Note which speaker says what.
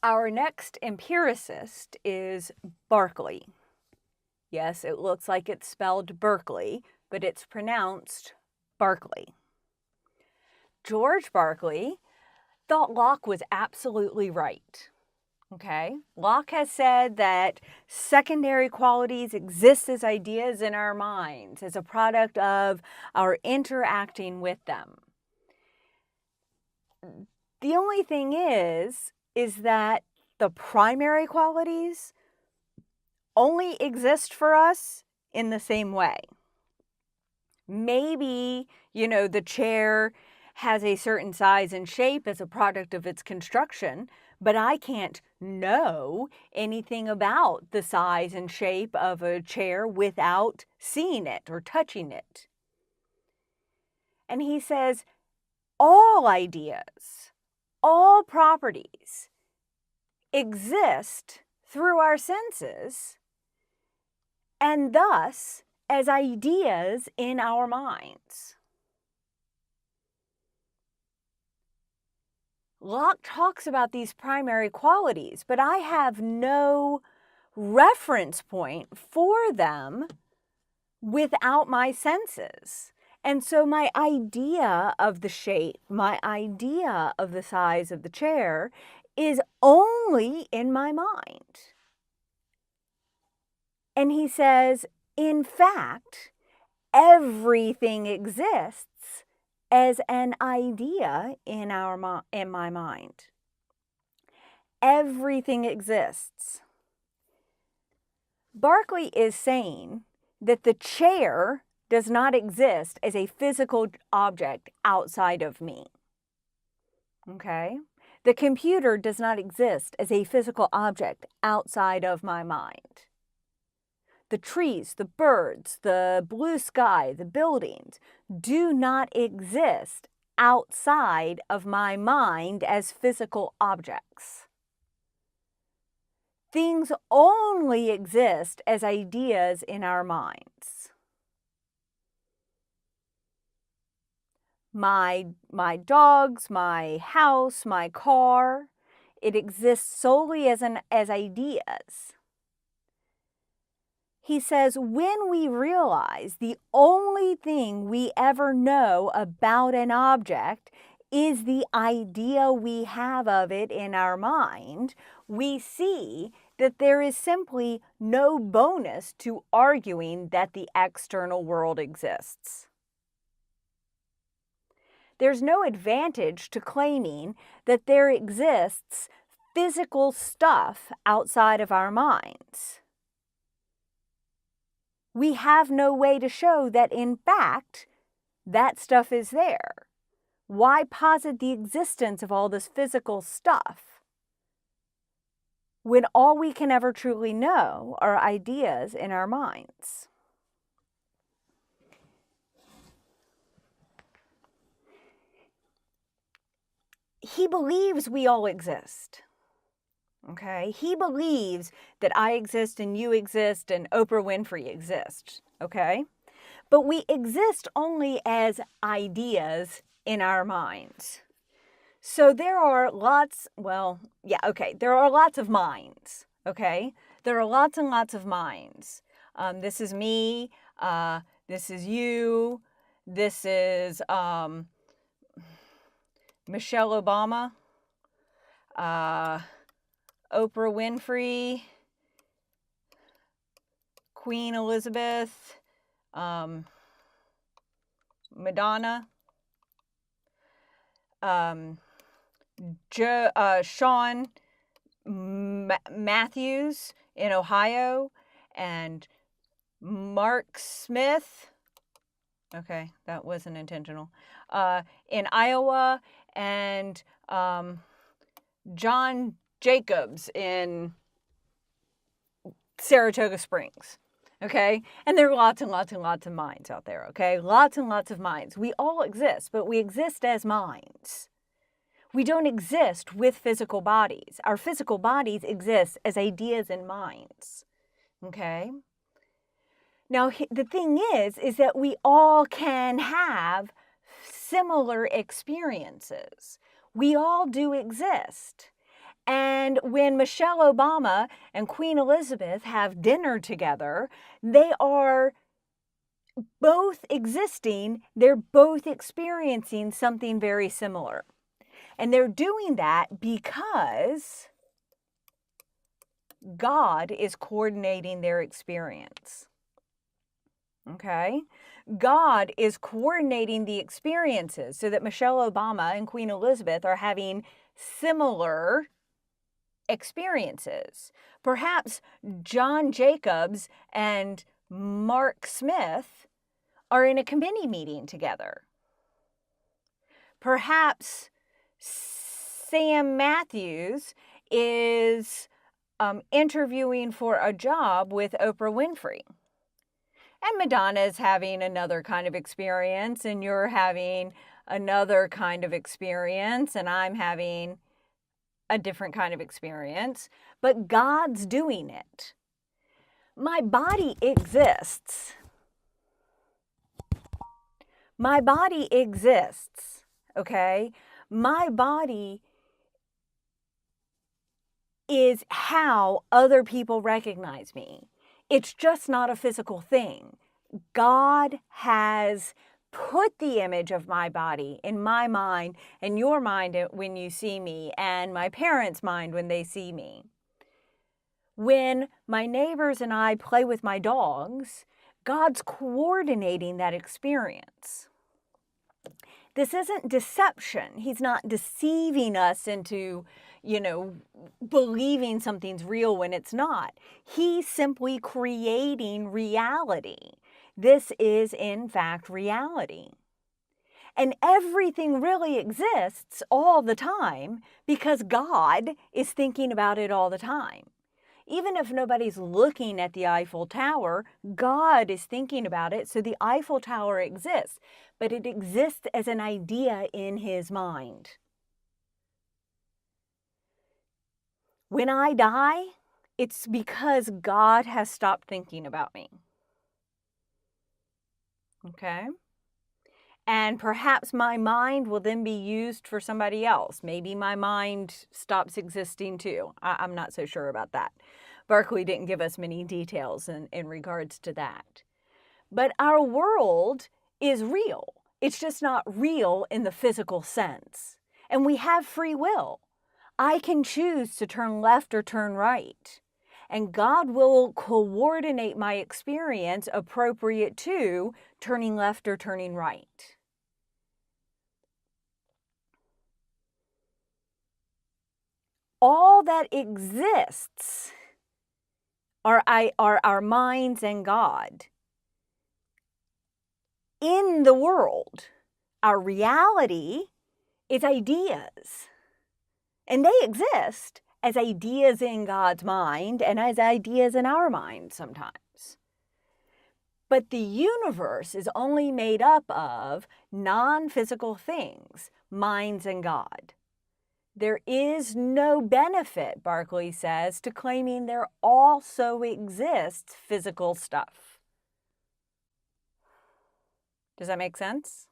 Speaker 1: Our next empiricist is Berkley. Yes, it looks like it's spelled Berkeley, but it's pronounced Berkeley. George Berkeley thought Locke was absolutely right. Okay? Locke has said that secondary qualities exist as ideas in our minds as a product of our interacting with them. The only thing is that the primary qualities only exist for us in the same way. Maybe, the chair has a certain size and shape as a product of its construction, but I can't know anything about the size and shape of a chair without seeing it or touching it. And he says, all ideas, all properties exist through our senses and thus as ideas in our minds. Locke talks about these primary qualities, but I have no reference point for them without my senses. And so my idea of the shape, my idea of the size of the chair is only in my mind. And he says, in fact, everything exists as an idea in my mind. Everything exists. Berkeley is saying that the chair does not exist as a physical object outside of me. Okay? The computer does not exist as a physical object outside of my mind. The trees, the birds, the blue sky, the buildings do not exist outside of my mind as physical objects. Things only exist as ideas in our minds. My dogs, my house, my car, it exists solely as ideas. He says, when we realize the only thing we ever know about an object is the idea we have of it in our mind, we see that there is simply no bonus to arguing that the external world exists. There's no advantage to claiming that there exists physical stuff outside of our minds. We have no way to show that, in fact, that stuff is there. Why posit the existence of all this physical stuff when all we can ever truly know are ideas in our minds? He believes we all exist. Okay, he believes that I exist and you exist and Oprah Winfrey exists, okay? But we exist only as ideas in our minds. So there are lots, there are lots of minds, okay? There are lots and lots of minds. This is me, this is you, this is Michelle Obama, Oprah Winfrey, Queen Elizabeth, Madonna, Sean Matthews in Ohio, and Mark Smith. Okay, that wasn't intentional. In Iowa, and John Jacobs in Saratoga Springs, okay? And there are lots and lots and lots of minds out there, okay? Lots and lots of minds. We all exist, but we exist as minds. We don't exist with physical bodies. Our physical bodies exist as ideas and minds, okay? Now, the thing is that we all can have similar experiences. We all do exist. And when Michelle Obama and Queen Elizabeth have dinner together, they are both existing, they're both experiencing something very similar. And they're doing that because God is coordinating their experience. Okay? God is coordinating the experiences so that Michelle Obama and Queen Elizabeth are having similar experiences. Perhaps John Jacobs and Mark Smith are in a committee meeting together. Perhaps Sam Matthews is interviewing for a job with Oprah Winfrey. And Madonna is having another kind of experience, and you're having another kind of experience, and I'm having a different kind of experience. But God's doing it. My body exists. My body exists, okay? My body is how other people recognize me. It's just not a physical thing. God has put the image of my body in my mind and your mind when you see me, and my parents' mind when they see me. When my neighbors and I play with my dogs, God's coordinating that experience. This isn't deception. He's not deceiving us into, believing something's real when it's not. He's simply creating reality. This is, in fact, reality. And everything really exists all the time because God is thinking about it all the time. Even if nobody's looking at the Eiffel Tower, God is thinking about it, so the Eiffel Tower exists, but it exists as an idea in his mind. When I die, it's because God has stopped thinking about me. Okay? And perhaps my mind will then be used for somebody else. Maybe my mind stops existing too. I'm not so sure about that. Berkley didn't give us many details in regards to that. But our world is real. It's just not real in the physical sense. And we have free will. I can choose to turn left or turn right. And God will coordinate my experience appropriate to turning left or turning right. All that exists are our minds and God. In the world, our reality is ideas. And they exist as ideas in God's mind and as ideas in our mind sometimes. But the universe is only made up of non-physical things, minds and God. There is no benefit, Berkley says, to claiming there also exists physical stuff. Does that make sense?